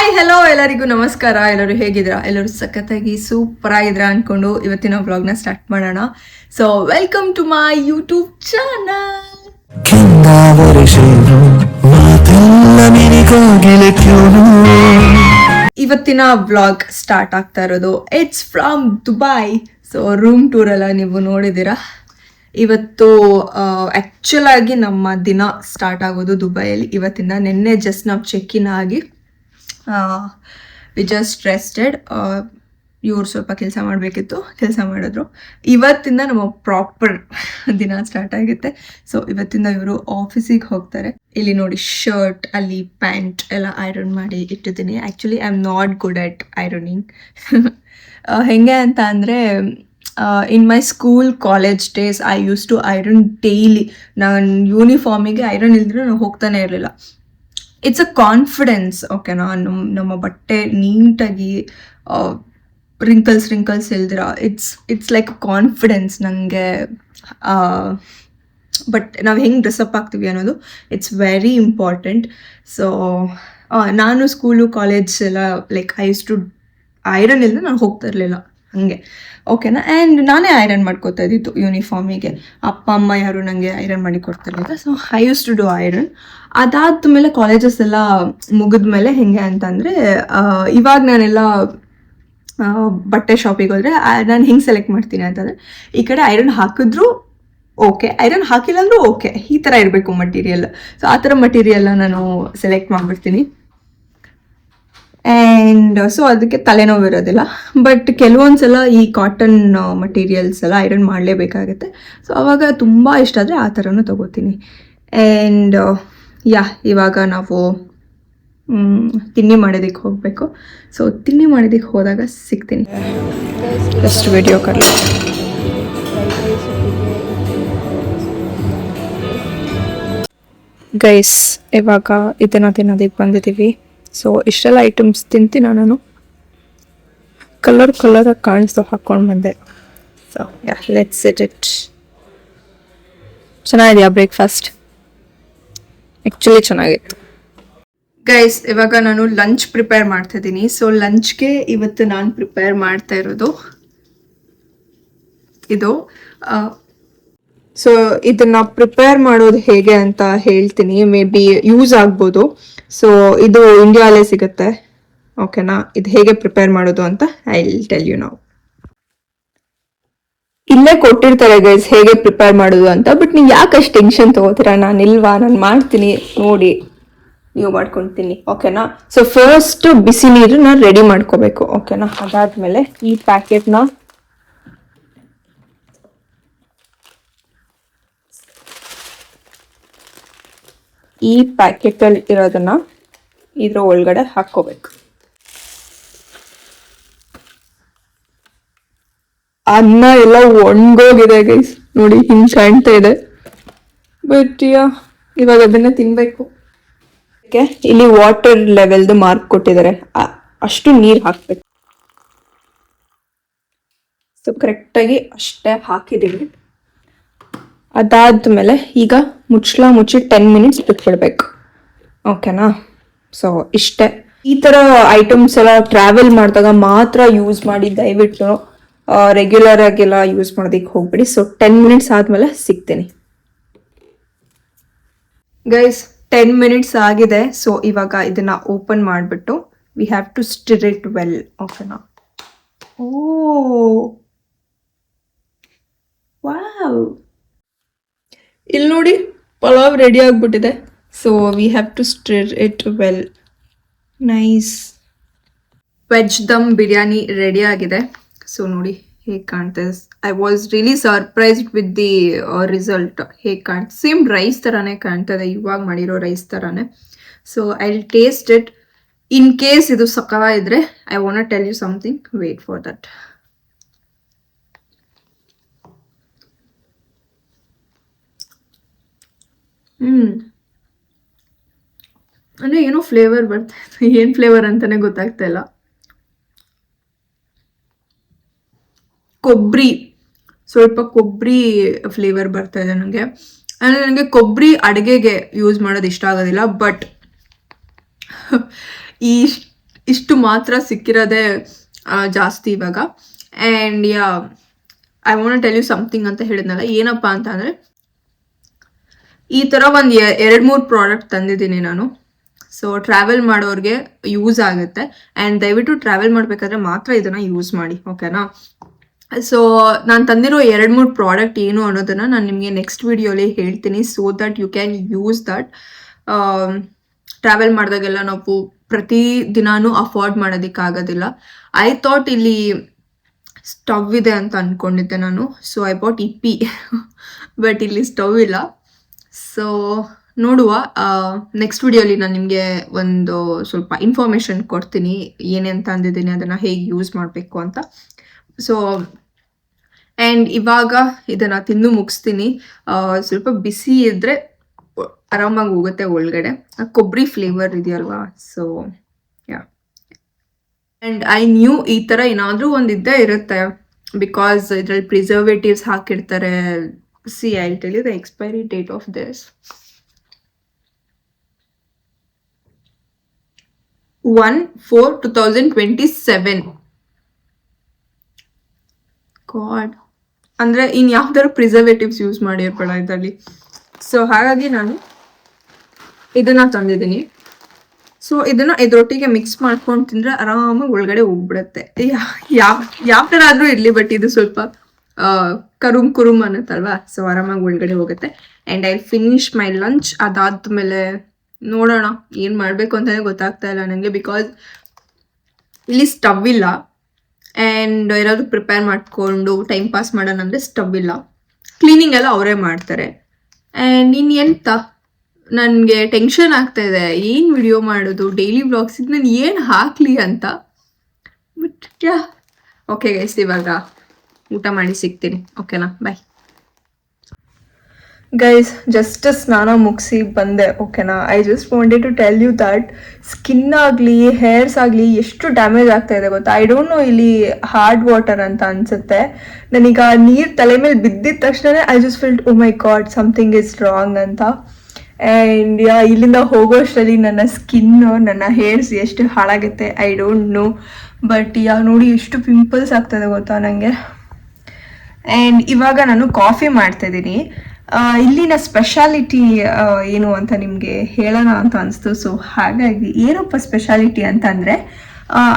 Hi hello ಎಲ್ಲರಿಗೂ ನಮಸ್ಕಾರ. ಎಲ್ಲರೂ ಹೇಗಿದ್ದೀರಾ? ಎಲ್ಲರೂ ಸಖತ್ತಾಗಿ ಸೂಪರ್ ಆಗಿದ್ರ ಅನ್ಕೊಂಡು ಇವತ್ತಿನ ವ್ಲಾಗ್ನ ಸ್ಟಾರ್ಟ್ ಮಾಡೋಣ. So welcome to my YouTube channel. ಇವತ್ತಿನ ವ್ಲಾಗ್ ಸ್ಟಾರ್ಟ್ ಆಗ್ತಾ ಇರೋದು it's from Dubai. So room tour ಎಲ್ಲ ನೀವು ನೋಡಿದ್ದೀರಾ. ಇವತ್ತು ಆ್ಯಕ್ಚುಲ್ ಆಗಿ ನಮ್ಮ ದಿನ ಸ್ಟಾರ್ಟ್ ಆಗೋದು ದುಬೈಯಲ್ಲಿ ಇವತ್ತಿಂದ. ನಿನ್ನೆ ಜಸ್ಟ್ ನಾವು ಚೆಕ್ ಇನ್ ಆಗಿ ವಿ ಜಸ್ಟ್ ರೆಸ್ಟೆಡ್. ಇವ್ರು ಸ್ವಲ್ಪ ಕೆಲಸ ಮಾಡಬೇಕಿತ್ತು, ಕೆಲಸ ಮಾಡಿದ್ರು. ಇವತ್ತಿಂದ ನಮ್ಮ ಪ್ರಾಪರ್ ದಿನ ಸ್ಟಾರ್ಟ್ ಆಗುತ್ತೆ. ಸೊ ಇವತ್ತಿಂದ ಇವರು ಆಫೀಸಿಗೆ ಹೋಗ್ತಾರೆ. ಇಲ್ಲಿ ನೋಡಿ ಶರ್ಟ್ ಅಲ್ಲಿ ಪ್ಯಾಂಟ್ ಎಲ್ಲ ಐರನ್ ಮಾಡಿ ಇಟ್ಟಿದ್ದೀನಿ. Actually I am not good at ironing. ಹೆಂಗೆ ಅಂತ ಅಂದರೆ in my school college days I use to iron daily. ನಾನು ಯೂನಿಫಾರ್ಮಿಗೆ ಐರನ್ ಇಲ್ದ್ರೆ ನಾನು ಹೋಗ್ತಾನೆ ಇರಲಿಲ್ಲ. ಇಟ್ಸ್ ಅ ಕಾನ್ಫಿಡೆನ್ಸ್, ಓಕೆನಾ. ನಮ್ಮ ಬಟ್ಟೆ ನೀಟಾಗಿ ರಿಂಕಲ್ಸ್ ಇಲ್ದಿರ ಇಟ್ಸ್ ಲೈಕ್ ಅ ಕಾನ್ಫಿಡೆನ್ಸ್ ನನಗೆ. ಬಟ್ ನಾವು ಹೆಂಗೆ ಡ್ರೆಸ್ಅಪ್ ಆಗ್ತೀವಿ ಅನ್ನೋದು ಇಟ್ಸ್ ವೆರಿ ಇಂಪಾರ್ಟೆಂಟ್. ಸೊ ನಾನು ಸ್ಕೂಲು ಕಾಲೇಜ್ ಎಲ್ಲ like I use to iron ಇಲ್ಲದೆ ನಾನು ಹೋಗ್ತಾ ಇರಲಿಲ್ಲ ಹಾಗೆ, ಓಕೆನಾ. ಆ್ಯಂಡ್ ನಾನೇ ಐರನ್ ಮಾಡ್ಕೋತಾ ಇದ್ದಿತ್ತು ಯೂನಿಫಾರ್ಮಿಗೆ. ಅಪ್ಪ ಅಮ್ಮ ಯಾರು ನನಗೆ ಐರನ್ ಮಾಡಿ ಕೊಡ್ತಿರ್ಲಿಲ್ಲ. So I use to do iron. ಅದಾದ್ಮೇಲೆ ಕಾಲೇಜಸ್ ಎಲ್ಲ ಮುಗಿದ್ಮೇಲೆ ಹೆಂಗೆ ಅಂತಂದರೆ ಇವಾಗ ನಾನೆಲ್ಲ ಬಟ್ಟೆ ಶಾಪಿಗೆ ಹೋದರೆ ನಾನು ಹೆಂಗೆ ಸೆಲೆಕ್ಟ್ ಮಾಡ್ತೀನಿ ಅಂತಂದರೆ, ಈ ಕಡೆ ಐರನ್ ಹಾಕಿದ್ರು ಓಕೆ, ಐರನ್ ಹಾಕಿಲ್ಲ ಅಂದರೂ ಓಕೆ, ಈ ಥರ ಇರಬೇಕು ಮಟೀರಿಯಲ್. ಸೊ ಆ ಥರ ಮಟೀರಿಯಲ್ನ ನಾನು ಸೆಲೆಕ್ಟ್ ಮಾಡಿಬಿಡ್ತೀನಿ. ಆ್ಯಂಡ್ ಸೊ ಅದಕ್ಕೆ ತಲೆನೋವು ಇರೋದಿಲ್ಲ. ಬಟ್ ಕೆಲವೊಂದ್ಸಲ ಈ ಕಾಟನ್ ಮಟೀರಿಯಲ್ಸ್ ಎಲ್ಲ ಐರನ್ ಮಾಡಲೇಬೇಕಾಗುತ್ತೆ. ಸೊ ಆವಾಗ ತುಂಬ ಇಷ್ಟ ಆದರೆ ಆ ಥರನೂ ತೊಗೋತೀನಿ. ಆ್ಯಂಡ್ ಇವಾಗ ನಾವು ತಿಂಡಿ ಮಾಡೋದಕ್ಕೆ ಹೋಗಬೇಕು. ಸೊ ತಿಂಡಿ ಮಾಡೋದಕ್ಕೆ ಹೋದಾಗ ಸಿಗ್ತೀನಿ. Just video curly. ಗೈಸ್, ಇವಾಗ ಇದನ್ನು ತಿನ್ನೋದಕ್ಕೆ ಬಂದಿದ್ದೀವಿ. ಸೊ ಇಷ್ಟೆಲ್ಲ ಐಟಮ್ಸ್ ತಿಂತೀನಿ ನಾನು. ಕಲರಾಗಿ ಕಾಣಿಸ್ತು, ಹಾಕ್ಕೊಂಡು ಬಂದೆ. So let's it. ಚೆನ್ನಾಗಿದೆಯಾ ಬ್ರೇಕ್ಫಾಸ್ಟ್? ಆ್ಯಕ್ಚುಲಿ ಚೆನ್ನಾಗಿತ್ತು. ಗೈಸ್, ಇವಾಗ ನಾನು ಲಂಚ್ ಪ್ರಿಪೇರ್ ಮಾಡ್ತಾಯಿದ್ದೀನಿ. ಸೊ ಲಂಚ್ಗೆ ಇವತ್ತು ನಾನು ಪ್ರಿಪೇರ್ ಮಾಡ್ತಾ ಇರೋದು ಇದು. ಸೊ ಇದನ್ನ ಪ್ರಿಪೇರ್ ಮಾಡೋದು ಹೇಗೆ ಅಂತ ಹೇಳ್ತೀನಿ, ಮೇ ಬಿ ಯೂಸ್ ಆಗ್ಬೋದು. ಸೊ ಇದು ಇಂಡಿಯಾಲೇ ಸಿಗುತ್ತೆ, ಓಕೆನಾ. ಇದು ಹೇಗೆ ಪ್ರಿಪೇರ್ ಮಾಡೋದು ಅಂತ I will tell you now. ಇಲ್ಲೇ ಕೊಟ್ಟಿರ್ತಾರೆ ಗೈಸ್ ಹೇಗೆ ಪ್ರಿಪೇರ್ ಮಾಡೋದು ಅಂತ. ಬಟ್ ನೀವು ಯಾಕೆ ಅಷ್ಟು ಟೆನ್ಷನ್ ತಗೋತೀರಾ? ನಾನು ಮಾಡ್ತೀನಿ ನೋಡಿ, ನೀವು ಮಾಡ್ಕೊತೀನಿ, ಓಕೆನಾ. ಸೊ ಫಸ್ಟ್ ಬಿಸಿ ನೀರನ್ನ ರೆಡಿ ಮಾಡ್ಕೋಬೇಕು, ಓಕೆನಾ. ಅದಾದ್ಮೇಲೆ ಈ ಪ್ಯಾಕೆಟ್ನ ಈ ಪ್ಯಾಕೆಟಲ್ಲಿ ಇರೋದನ್ನ ಇದ್ರ ಒಳಗಡೆ ಹಾಕೋಬೇಕು. ಅನ್ನ ಎಲ್ಲ ಒಣಗೋಗಿದೆ ಗೈಸ್, ನೋಡಿ ಹಿಂಗ್ ಕಾಣ್ತಾ ಇದೆ. ಬಟ್ ಇವಾಗ ಅದನ್ನ ತಿನ್ಬೇಕು. ಇಲ್ಲಿ ವಾಟರ್ ಲೆವೆಲ್ದು ಮಾರ್ಕ್ ಕೊಟ್ಟಿದ್ದಾರೆ, ಅಷ್ಟು ನೀರು ಹಾಕ್ಬೇಕು. ಸೊ ಕರೆಕ್ಟಾಗಿ ಅಷ್ಟೇ ಹಾಕಿದ್ದೀವಿ. ಅದಾದ್ಮೇಲೆ ಈಗ ಮುಚ್ಚಿ 10 ಮಿನಿಟ್ಸ್ ಬಿಟ್ಬಿಡ್ಬೇಕು, ಓಕೆನಾ. ಸೊ ಇಷ್ಟೇ. ಈ ಥರ ಐಟಮ್ಸ್ ಎಲ್ಲ ಟ್ರಾವೆಲ್ ಮಾಡಿದಾಗ ಮಾತ್ರ ಯೂಸ್ ಮಾಡಿ, ದಯವಿಟ್ಟು ರೆಗ್ಯುಲರ್ ಆಗೆಲ್ಲ ಯೂಸ್ ಮಾಡೋದಕ್ಕೆ ಹೋಗ್ಬಿಡಿ. ಸೊ 10 ಮಿನಿಟ್ಸ್ ಆದಮೇಲೆ ಸಿಗ್ತೀನಿ ಗೈಸ್. 10 ಮಿನಿಟ್ಸ್ ಆಗಿದೆ. ಸೊ ಇವಾಗ ಇದನ್ನ ಓಪನ್ ಮಾಡಿಬಿಟ್ಟು we have to stir it well, ಓಕೆನಾ. ಓ ವಾವ್, ಇಲ್ಲಿ ನೋಡಿ ಪಲಾವ್ ರೆಡಿ ಆಗಿಬಿಟ್ಟಿದೆ. So we have to stir it well. Nice. Veg dum biryani ready ಆಗಿದೆ. ಸೊ ನೋಡಿ ಹೇಗೆ ಕಾಣ್ತದೆ. I was really surprised with the result. ಹೇಗೆ ಕಾಣ್ತದೆ, ಸೇಮ್ ರೈಸ್ ಥರನೇ ಕಾಣ್ತದೆ, ಇವಾಗ ಮಾಡಿರೋ ರೈಸ್ ಥರನೇ. So I will taste it. In case ಇದು ಸಕ್ಕವ ಇದ್ರೆ I want tell you something, wait for that. ಅಂದರೆ ಏನೋ ಫ್ಲೇವರ್ ಬರ್ತಾ ಇದೆ, ಏನು ಫ್ಲೇವರ್ ಅಂತಲೇ ಗೊತ್ತಾಗ್ತಾ ಇಲ್ಲ. ಕೊಬ್ಬರಿ, ಸ್ವಲ್ಪ ಕೊಬ್ಬರಿ ಫ್ಲೇವರ್ ಬರ್ತಾ ಇದೆ ನನಗೆ. ಅಂದರೆ ನನಗೆ ಕೊಬ್ಬರಿ ಅಡುಗೆಗೆ ಯೂಸ್ ಮಾಡೋದು ಇಷ್ಟ ಆಗೋದಿಲ್ಲ. ಬಟ್ ಈ ಇಷ್ಟು ಮಾತ್ರ ಸಿಕ್ಕಿರೋದೇ ಜಾಸ್ತಿ ಇವಾಗ. And yeah, I want tell you something ಅಂತ ಹೇಳಿದ್ನಲ್ಲ, ಏನಪ್ಪ ಅಂತ ಅಂದರೆ ಈ ಥರ ಒಂದು 2-3 ಪ್ರಾಡಕ್ಟ್ ತಂದಿದ್ದೀನಿ ನಾನು. ಸೊ ಟ್ರಾವೆಲ್ ಮಾಡೋರಿಗೆ ಯೂಸ್ ಆಗುತ್ತೆ. ಆ್ಯಂಡ್ ದಯವಿಟ್ಟು ಟ್ರಾವೆಲ್ ಮಾಡಬೇಕಾದ್ರೆ ಮಾತ್ರ ಇದನ್ನು ಯೂಸ್ ಮಾಡಿ, ಓಕೆನಾ. ಸೊ ನಾನು ತಂದಿರೋ 2-3 ಪ್ರಾಡಕ್ಟ್ ಏನು ಅನ್ನೋದನ್ನು ನಾನು ನಿಮಗೆ ನೆಕ್ಸ್ಟ್ ವಿಡಿಯೋಲಿ ಹೇಳ್ತೀನಿ, so that you can use that. Travel ಮಾಡಿದಾಗೆಲ್ಲ ನಾವು ಪ್ರತಿ ದಿನಾನೂ ಅಫೋರ್ಡ್ ಮಾಡೋದಕ್ಕಾಗೋದಿಲ್ಲ. ಐ ಥಾಟ್ ಇಲ್ಲಿ ಸ್ಟವ್ ಇದೆ ಅಂತ ಅಂದ್ಕೊಂಡಿದ್ದೆ ನಾನು, so I bought Yippee but ಇಲ್ಲಿ ಸ್ಟವ್ ಇಲ್ಲ. ಸೊ ನೋಡುವ, ನೆಕ್ಸ್ಟ್ ವಿಡಿಯೋಲಿ ನಾನು ನಿಮಗೆ ಒಂದು ಸ್ವಲ್ಪ ಇನ್ಫಾರ್ಮೇಷನ್ ಕೊಡ್ತೀನಿ, ಏನೇನು ತಂದಿದ್ದೀನಿ ಅದನ್ನು ಹೇಗೆ ಯೂಸ್ ಮಾಡಬೇಕು ಅಂತ. ಸೊ ಆ್ಯಂಡ್ ಇವಾಗ ಇದನ್ನು ತಿಂದು ಮುಗಿಸ್ತೀನಿ. ಸ್ವಲ್ಪ ಬಿಸಿ ಇದ್ದರೆ ಆರಾಮಾಗಿ ಹೋಗುತ್ತೆ ಒಳಗಡೆ, ಕೊಬ್ಬರಿ ಫ್ಲೇವರ್ ಇದೆಯಲ್ವಾ. So yeah, and I knew ಈ ಥರ ಏನಾದರೂ ಒಂದು ಇದ್ದೇ ಇರುತ್ತೆ, ಬಿಕಾಸ್ ಇದರಲ್ಲಿ ಪ್ರಿಸರ್ವೇಟಿವ್ಸ್ ಹಾಕಿರ್ತಾರೆ. See I tell you the expiry date of this. 1/4/2027. God, ಅಂದರೆ ಇನ್ನು ಯಾವ್ದಾದ್ರು ಪ್ರಿಸರ್ವೇಟಿವ್ಸ್ ಯೂಸ್ ಮಾಡಿರ್ಬೇಡ ಇದರಲ್ಲಿ. ಸೊ ಹಾಗಾಗಿ ನಾನು ಇದನ್ನು ತಂದಿದ್ದೀನಿ. ಸೊ ಇದನ್ನು ಇದರೊಟ್ಟಿಗೆ ಮಿಕ್ಸ್ ಮಾಡ್ಕೊಂಡು ತಿಂದರೆ ಆರಾಮಾಗಿ ಒಳಗಡೆ ಹೋಗ್ಬಿಡುತ್ತೆ. ಯಾವ ಥರ ಆದರೂ ಇರಲಿ, ಬಟ್ ಇದು ಸ್ವಲ್ಪ ಕುರುಮ್ ಅನ್ನತ್ತಲ್ವಾ, ಸೊ ಆರಾಮಾಗಿ ಒಳಗಡೆ ಹೋಗುತ್ತೆ. And I finish my lunch. ಅದಾದಮೇಲೆ ನೋಡೋಣ ಏನು ಮಾಡಬೇಕು ಅಂತಲೇ ಗೊತ್ತಾಗ್ತಾ ಇಲ್ಲ ನನಗೆ, ಬಿಕಾಸ್ ಇಲ್ಲಿ ಸ್ಟವ್ ಇಲ್ಲ. ಆ್ಯಂಡ್ ಏನಾದರೂ ಪ್ರಿಪೇರ್ ಮಾಡಿಕೊಂಡು ಟೈಮ್ ಪಾಸ್ ಮಾಡೋಣ ಅಂದರೆ ಸ್ಟವ್ ಇಲ್ಲ. ಕ್ಲೀನಿಂಗ್ ಎಲ್ಲ ಅವರೇ ಮಾಡ್ತಾರೆ. ಆ್ಯಂಡ್ ಎಂತ ನನಗೆ ಟೆನ್ಷನ್ ಆಗ್ತಾ ಇದೆ, ಏನು ವಿಡಿಯೋ ಮಾಡೋದು, ಡೈಲಿ ವ್ಲಾಗ್ಸಿಗೆ ನಾನು ಏನು ಹಾಕಲಿ ಅಂತ. ಬಟ್ ಯಾ, ಓಕೆ ಗೈಸ್, ಇವಾಗ ಊಟ ಮಾಡಿ ಸಿಗ್ತೀನಿ, ಓಕೆನಾ, ಬಾಯ್ ಗೈಸ್. ಜಸ್ಟ್ ಸ್ನಾನ ಮುಗಿಸಿ ಬಂದೆ, ಓಕೆನಾ. I just wanted to tell you that skin ಆಗಲಿ ಹೇರ್ಸ್ ಆಗಲಿ ಎಷ್ಟು ಡ್ಯಾಮೇಜ್ ಆಗ್ತಾ ಇದೆ ಗೊತ್ತಾ. ಐ ಡೋಂಟ್ ನೋ, ಇಲ್ಲಿ ಹಾರ್ಡ್ ವಾಟರ್ ಅಂತ ಅನ್ಸುತ್ತೆ. ನನೀಗ ನೀರು ತಲೆ ಮೇಲೆ ಬಿದ್ದಿದ ತಕ್ಷಣ I just felt oh my God something is wrong ಅಂತ. ಆ್ಯಂಡ್ ಇಲ್ಲಿಂದ ಹೋಗೋಷ್ಟರಲ್ಲಿ ನನ್ನ ಸ್ಕಿನ್ನು, ನನ್ನ ಹೇರ್ಸ್ ಎಷ್ಟು ಹಾಳಾಗುತ್ತೆ ಐ ಡೋಂಟ್ ನೋ. ಬಟ್ ನೋಡಿ ಎಷ್ಟು ಪಿಂಪಲ್ಸ್ ಆಗ್ತದೆ ಗೊತ್ತಾ ನನಗೆ. ಆ್ಯಂಡ್ ಇವಾಗ ನಾನು ಕಾಫಿ ಮಾಡ್ತಾಯಿದ್ದೀನಿ. ಇಲ್ಲಿನ ಸ್ಪೆಷಾಲಿಟಿ ಏನು ಅಂತ ನಿಮಗೆ ಹೇಳೋಣ ಅಂತ ಅನಿಸ್ತು. ಸೊ ಹಾಗಾಗಿ ಏನಪ್ಪ ಸ್ಪೆಷಾಲಿಟಿ ಅಂತಂದರೆ,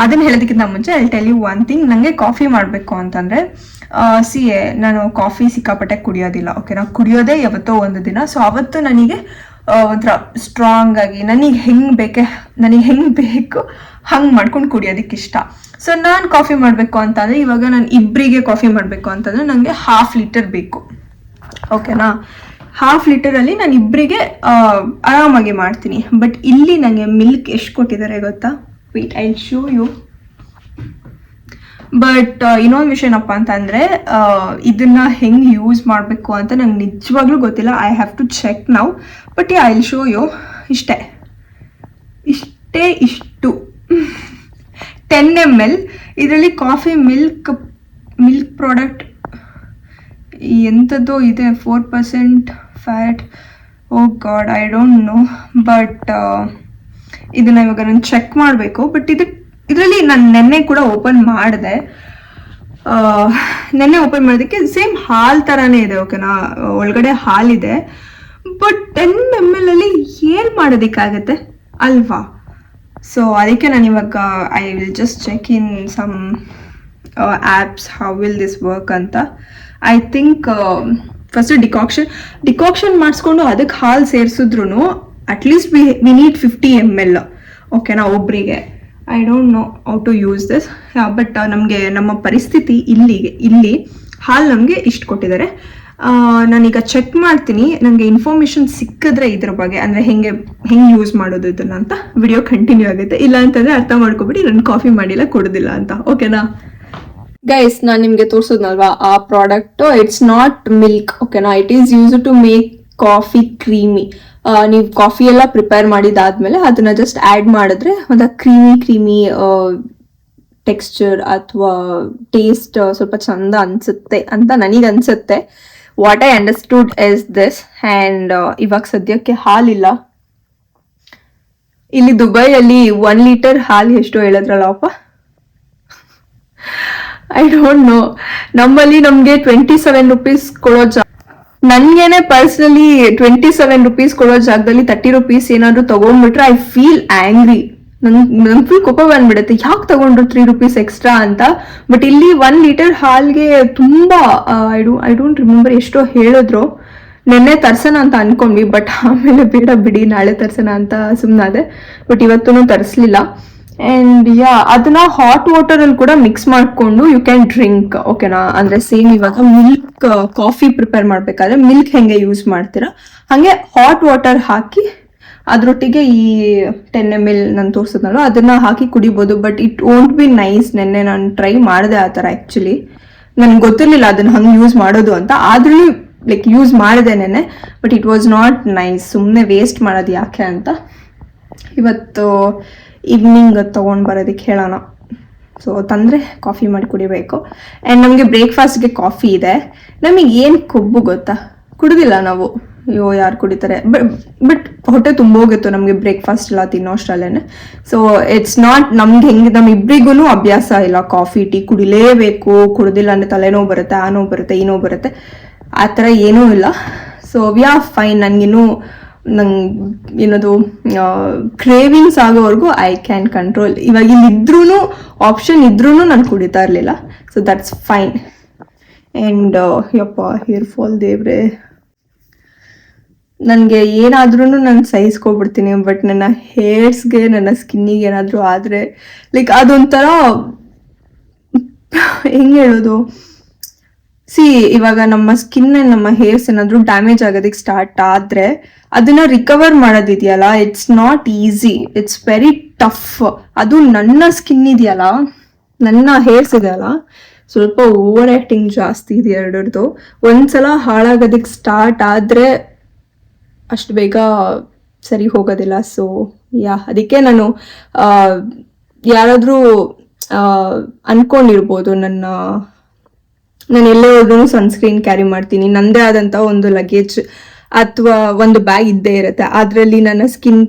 ಅದನ್ನು ಹೇಳೋದಕ್ಕಿಂತ ಮುಂಚೆ I tell you one thing. ನನಗೆ ಕಾಫಿ ಮಾಡಬೇಕು ಅಂತಂದರೆ ನಾನು ಕಾಫಿ ಸಿಕ್ಕಾಪಟ್ಟೆ ಕುಡಿಯೋದಿಲ್ಲ, ಓಕೆನಾ. ಕುಡಿಯೋದೇ ಯಾವತ್ತೋ ಒಂದು ದಿನ. ಸೊ ಅವತ್ತು ನನಗೆ ಒಂಥರ ಸ್ಟ್ರಾಂಗ್ ಆಗಿ ನನಗೆ ಹೆಂಗೆ ಬೇಕು ಹಂಗೆ ಮಾಡ್ಕೊಂಡು ಕುಡಿಯೋದಕ್ಕೆ ಇಷ್ಟ. ಸೊ ನಾನು ಕಾಫಿ ಮಾಡಬೇಕು ಅಂತಂದರೆ, ಇವಾಗ ನಾನು ಇಬ್ಬರಿಗೆ ಕಾಫಿ ಮಾಡಬೇಕು ಅಂತಂದರೆ ನನಗೆ 1/2 ಲೀಟರ್ ಬೇಕು, ಓಕೆನಾ. 1/2 ಲೀಟರಲ್ಲಿ ನಾನು ಇಬ್ಬರಿಗೆ ಆರಾಮಾಗಿ ಮಾಡ್ತೀನಿ. ಬಟ್ ಇಲ್ಲಿ ನನಗೆ ಮಿಲ್ಕ್ ಎಷ್ಟು ಕೊಟ್ಟಿದ್ದಾರೆ ಗೊತ್ತಾ? Wait, I will show you. But ಇನ್ನೊಂದು ವಿಷಯ ಏನಪ್ಪ ಅಂತಂದರೆ, ಇದನ್ನು ಹೆಂಗೆ ಯೂಸ್ ಮಾಡಬೇಕು ಅಂತ ನಂಗೆ ನಿಜವಾಗ್ಲೂ ಗೊತ್ತಿಲ್ಲ. I have to check now. But I will show you. ಇಷ್ಟು 10 ml. ಇದರಲ್ಲಿ ಕಾಫಿ ಮಿಲ್ಕ್ ಪ್ರಾಡಕ್ಟ್ ಎಂಥದ್ದು ಇದೆ, 4% fat. Oh God, I don't know. But ಇದನ್ನು ಇವಾಗ ನಾನು ಚೆಕ್ ಮಾಡಬೇಕು. ಬಟ್ ಇದರಲ್ಲಿ ನಾನು ನೆನ್ನೆ ಕೂಡ ಓಪನ್ ಮಾಡಿದೆ. ನೆನ್ನೆ ಓಪನ್ ಮಾಡೋದಕ್ಕೆ ಸೇಮ್ ಹಾಲು ಥರನೇ ಇದೆ, ಓಕೆನಾ. ಒಳಗಡೆ ಹಾಲಿದೆ. ಬಟ್ 10 ml ಅಲ್ಲಿ ಏನು ಮಾಡೋದಕ್ಕಾಗತ್ತೆ ಅಲ್ವಾ? ಸೊ ಅದಕ್ಕೆ ನಾನು ಇವಾಗ I will just check in some apps how will this work ಅಂತ. ಐ ಥಿಂಕ್ ಫಸ್ಟ್ ಡಿಕಾಕ್ಷನ್ ಮಾಡಿಸ್ಕೊಂಡು ಅದಕ್ಕೆ ಹಾಲು ಸೇರಿಸಿದ್ರು ಅಟ್ಲೀಸ್ಟ್ ವಿ ನೀಡ್ 50 ml, ಓಕೆನಾ, ಒಬ್ಬರಿಗೆ. I don't know how to use this. But ನಮಗೆ ನಮ್ಮ ಪರಿಸ್ಥಿತಿ ಇಲ್ಲಿ ಹಾಲು ನಮಗೆ ಇಷ್ಟು ಕೊಟ್ಟಿದ್ದಾರೆ. ನಾನೀಗ ಚೆಕ್ ಮಾಡ್ತೀನಿ, ನನಗೆ ಇನ್ಫಾರ್ಮೇಷನ್ ಸಿಕ್ಕಿದ್ರೆ ಇದ್ರ ಬಗ್ಗೆ, ಅಂದರೆ ಹೆಂಗೆ ಯೂಸ್ ಮಾಡೋದು ಇದನ್ನು ಅಂತ ವಿಡಿಯೋ ಕಂಟಿನ್ಯೂ ಆಗುತ್ತೆ. ಇಲ್ಲ ಅಂತಂದರೆ ಅರ್ಥ ಮಾಡ್ಕೊಬಿಡಿ ನಾನು ಕಾಫಿ ಮಾಡಿಲ್ಲ, ಕೊಡೋದಿಲ್ಲ ಅಂತ, ಓಕೆನಾ. ಗೈಸ್, ನಾನು ನಿಮಗೆ ತೋರಿಸೋದ್ನಲ್ವಾ ಆ ಪ್ರಾಡಕ್ಟು, ಇಟ್ಸ್ ನಾಟ್ ಮಿಲ್ಕ್, ಓಕೆನಾ. It is use to make coffee creamy. ನೀವು ಕಾಫಿ ಎಲ್ಲ ಪ್ರಿಪೇರ್ ಮಾಡಿದಾದ್ಮೇಲೆ ಅದನ್ನು ಜಸ್ಟ್ ಆ್ಯಡ್ ಮಾಡಿದ್ರೆ ಒಂದು ಕ್ರೀಮಿ ಟೆಕ್ಸ್ಚರ್ ಅಥವಾ ಟೇಸ್ಟ್ ಸ್ವಲ್ಪ ಚಂದ ಅನಿಸುತ್ತೆ ಅಂತ ನನಗೆ ಅನಿಸುತ್ತೆ. What I understood is this. And ಇವಾಗ ಸದ್ಯಕ್ಕೆ ಹಾಲಿಲ್ಲ. ಇಲ್ಲಿ ದುಬೈಯಲ್ಲಿ 1 ಲೀಟರ್ ಹಾಲು ಎಷ್ಟು ಹೇಳಿದ್ರಲ್ಲಪ್ಪ, ಐ ಡೋಂಟ್ ನೋ. ನಮ್ಮಲ್ಲಿ ನಮ್ಗೆ 27 ರುಪೀಸ್ ಕೊಡೋ ನನ್ಗೇನೆ ಪರ್ಸನಲಿ 27 ರುಪೀಸ್ ಕೊಡೋ ಜಾಗದಲ್ಲಿ 30 ರುಪೀಸ್ ಏನಾದ್ರು ತಗೊಂಡ್ಬಿಟ್ರೆ ಐ ಫೀಲ್ ಆಂಗ್ರಿ. ನನ್ ಫುಲ್ ಕೋಪ ಬಂದ್ಬಿಡುತ್ತೆ, ಯಾಕೆ ತಗೊಂಡ್ರು 3 ರುಪೀಸ್ ಎಕ್ಸ್ಟ್ರಾ ಅಂತ. ಬಟ್ ಇಲ್ಲಿ 1 ಲೀಟರ್ ಹಾಲ್ಗೆ ತುಂಬಾ ಐ ಡೋಂಟ್ ರಿಮೆಂಬರ್ ಎಷ್ಟೋ ಹೇಳಿದ್ರು. ನೆನ್ನೆ ತರ್ಸೋಣ ಅಂತ ಅನ್ಕೊಂಡ್ವಿ, ಬಟ್ ಆಮೇಲೆ ಬೇಡ ಬಿಡಿ ನಾಳೆ ತರ್ಸೋಣ ಅಂತ ಸುಮ್ಮನಾದೆ. ಬಟ್ ಇವತ್ತೂ ತರಿಸ್ಲಿಲ್ಲ. ಅಂಡ್ ಅದನ್ನ ಹಾಟ್ ವಾಟರ್ ಅಲ್ಲಿ ಕೂಡ ಮಿಕ್ಸ್ ಮಾಡ್ಕೊಂಡು ಯು ಕ್ಯಾನ್ ಡ್ರಿಂಕ್, ಓಕೆನಾ. ಅಂದ್ರೆ ಸೇಮ್ ಇವಾಗ ಮಿಲ್ಕ್ ಕಾಫಿ ಪ್ರಿಪೇರ್ ಮಾಡ್ಬೇಕಾದ್ರೆ ಮಿಲ್ಕ್ ಹೆಂಗೆ ಯೂಸ್ ಮಾಡ್ತೀರಾ ಹಂಗೆ ಹಾಟ್ ವಾಟರ್ ಹಾಕಿ ಅದ್ರೊಟ್ಟಿಗೆ ಈ 10 ml ನಾನು ತೋರಿಸಿದ್ನಲ್ಲ ಅದನ್ನ ಹಾಕಿ ಕುಡಿಬೋದು. But it won't be nice. ನೆನ್ನೆ ನಾನು ಟ್ರೈ ಮಾಡಿದೆ ಆ ಥರ. ಆ್ಯಕ್ಚುಲಿ ನನ್ಗೆ ಗೊತ್ತಿರಲಿಲ್ಲ ಅದನ್ನ ಹಂಗೆ ಯೂಸ್ ಮಾಡೋದು ಅಂತ, ಆದ್ರೂ ಲೈಕ್ ಯೂಸ್ ಮಾಡಿದೆ ನೆನ್ನೆ. But it was not nice. ಸುಮ್ಮನೆ ವೇಸ್ಟ್ ಮಾಡೋದು ಯಾಕೆ ಅಂತ ಇವತ್ತು ಈವ್ನಿಂಗ್ ತೊಗೊಂಡು ಬರೋದಕ್ಕೆ ಹೇಳೋಣ. ಸೊ ತಂದರೆ ಕಾಫಿ ಮಾಡಿ ಕುಡಿಬೇಕು. ಆ್ಯಂಡ್ ನಮಗೆ ಬ್ರೇಕ್ಫಾಸ್ಟ್ಗೆ ಕಾಫಿ ಇದೆ. ನಮಗೆ ಏನು ಕೊಬ್ಬು ಗೊತ್ತಾ, ಕುಡಿದಿಲ್ಲ ನಾವು. ಅಯ್ಯೋ ಯಾರು ಕುಡಿತಾರೆ. ಬಟ್ ಹೊಟ್ಟೆ ತುಂಬೋಗಿತ್ತು ನಮಗೆ ಬ್ರೇಕ್ಫಾಸ್ಟ್ ಎಲ್ಲ ತಿನ್ನೋ ಅಷ್ಟರಲ್ಲೇ. ಸೊ ಇಟ್ಸ್ ನಾಟ್ ನಮ್ಗೆ ಹೆಂಗೆ ನಮ್ಮಿಬ್ರಿಗೂ ಅಭ್ಯಾಸ ಇಲ್ಲ ಕಾಫಿ ಟೀ ಕುಡಿಲೇಬೇಕು, ಕುಡಿದಿಲ್ಲ ಅಂದರೆ ತಲೆನೋವು ಬರುತ್ತೆ, ಆ ನೋವು ಬರುತ್ತೆ, ಈ ನೋವು ಬರುತ್ತೆ, ಆ ಥರ ಏನೂ ಇಲ್ಲ. So we are fine. ನನಗಿನ್ನೂ ಏನದು ಕ್ರೇವಿಂಗ್ಸ್ ಆಗೋವರೆಗೂ ಐ ಕ್ಯಾನ್ ಕಂಟ್ರೋಲ್. ಇವಾಗ ಇಲ್ಲಿ ಇದ್ರೂ ಆಪ್ಷನ್ ಇದ್ರೂ ನಾನು ಕುಡಿತಾ ಇರಲಿಲ್ಲ. So that's fine. ಆ್ಯಂಡ್ ಯಪ್ಪ ಹೇರ್ ಫಾಲ್ ದೇವ್ರೆ, ನನಗೆ ಏನಾದ್ರೂ ನಾನು ಸಹಿಸ್ಕೊಬಿಡ್ತೀನಿ. ಬಟ್ ನನ್ನ ಹೇರ್ಸ್ಗೆ ನನ್ನ ಸ್ಕಿನ್ನಿಗೆ ಏನಾದರೂ ಆದರೆ ಲೈಕ್ ಅದೊಂಥರ ಹೆಂಗೆ ಹೇಳೋದು, ಇವಾಗ ನಮ್ಮ ಸ್ಕಿನ್ ನಮ್ಮ ಹೇರ್ಸ್ ಏನಾದರೂ ಡ್ಯಾಮೇಜ್ ಆಗೋದಕ್ಕೆ ಸ್ಟಾರ್ಟ್ ಆದರೆ ಅದನ್ನ ರಿಕವರ್ ಮಾಡೋದಿದೆಯಲ್ಲ, it's not easy, it's very tough. ಅದು ನನ್ನ ಸ್ಕಿನ್ ಇದೆಯಲ್ಲ, ನನ್ನ ಹೇರ್ಸ್ ಇದೆಯಲ್ಲ, ಸ್ವಲ್ಪ ಓವರ್ ಆ್ಯಕ್ಟಿಂಗ್ ಜಾಸ್ತಿ ಇದೆ ಎರಡರದು. ಒಂದ್ಸಲ ಹಾಳಾಗೋದಕ್ಕೆ ಸ್ಟಾರ್ಟ್ ಆದರೆ ಅಷ್ಟು ಬೇಗ ಸರಿ ಹೋಗೋದಿಲ್ಲ. ಸೊ ಅದಕ್ಕೆ ನಾನು ಯಾರಾದರೂ ಅನ್ಕೊಂಡಿರ್ಬೋದು ನಾನು ಎಲ್ಲೇ ಹೋದ್ರೂ ಸನ್ಸ್ಕ್ರೀನ್ ಕ್ಯಾರಿ ಮಾಡ್ತೀನಿ. ನನ್ನದೇ ಆದಂಥ ಒಂದು ಲಗೇಜ್ ಅಥವಾ ಒಂದು ಬ್ಯಾಗ್ ಇದ್ದೇ ಇರುತ್ತೆ, ಅದರಲ್ಲಿ ನನ್ನ ಸ್ಕಿನ್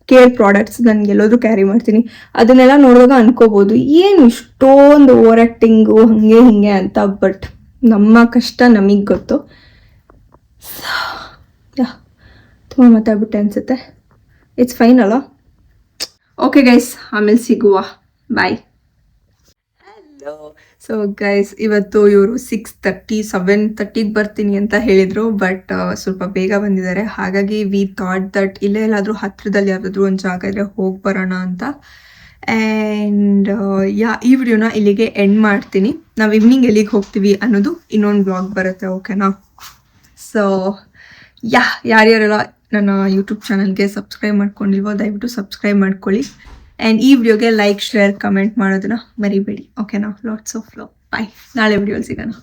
ಕೇರ್ ಪ್ರಾಡಕ್ಟ್ಸ್ ನನಗೆಲ್ಲೋದ್ರೂ ಕ್ಯಾರಿ ಮಾಡ್ತೀನಿ. ಅದನ್ನೆಲ್ಲ ನೋಡಿದಾಗ ಅನ್ಕೋಬೋದು ಏನು ಇಷ್ಟೊಂದು ಓವರ್ ಆ್ಯಕ್ಟಿಂಗು ಹಾಗೆ ಹೀಗೆ ಅಂತ. ಬಟ್ ನಮ್ಮ ಕಷ್ಟ ನಮಗೆ ಗೊತ್ತು. ತುಂಬ ಮಾತಾಡ್ಬಿಟ್ಟೆ ಅನಿಸುತ್ತೆ. ಇಟ್ಸ್ ಫೈನ್ ಅಲ್ಲ. ಓಕೆ ಗೈಸ್, ಆಮೇಲೆ ಸಿಗುವ. ಬಾಯ್. ಹಲೋ. ಸೊ ಗೈಸ್, ಇವತ್ತು ಇವರು 6:30 7:30ಗೆ ಬರ್ತೀನಿ ಅಂತ ಹೇಳಿದರು. ಬಟ್ ಸ್ವಲ್ಪ ಬೇಗ ಬಂದಿದ್ದಾರೆ. ಹಾಗಾಗಿ ವಿ ಥಾಟ್ ದಟ್ ಇಲ್ಲೇ ಎಲ್ಲಾದರೂ ಹತ್ತಿರದಲ್ಲಿ ಯಾವುದಾದ್ರೂ ಒಂದು ಜಾಗ ಇದ್ರೆ ಹೋಗಿ ಬರೋಣ ಅಂತ. ಆ್ಯಂಡ್ ಈ ವಿಡಿಯೋನ ಇಲ್ಲಿಗೆ ಎಂಡ್ ಮಾಡ್ತೀನಿ. ನಾವು ಈವ್ನಿಂಗ್ ಎಲ್ಲಿಗೆ ಹೋಗ್ತೀವಿ ಅನ್ನೋದು ಇನ್ನೊಂದು ಬ್ಲಾಗ್ ಬರುತ್ತೆ, ಓಕೆನಾ. ಸೊ ಯಾರ್ಯಾರೆಲ್ಲ ನನ್ನ ಯೂಟ್ಯೂಬ್ ಚಾನಲ್ಗೆ ಸಬ್ಸ್ಕ್ರೈಬ್ ಮಾಡ್ಕೊಂಡಿಲ್ವೋ ದಯವಿಟ್ಟು ಸಬ್ಸ್ಕ್ರೈಬ್ ಮಾಡ್ಕೊಳ್ಳಿ. ಆ್ಯಂಡ್ ಈ ವಿಡಿಯೋಗೆ ಲೈಕ್ ಶೇರ್ ಕಮೆಂಟ್ ಮಾಡೋದನ್ನ ಮರಿಬೇಡಿ, ಓಕೆನಾ. Lots of love. ಬಾಯ್. ನಾಳೆ ವಿಡಿಯೋಲಿ ಸಿಗೋಣ.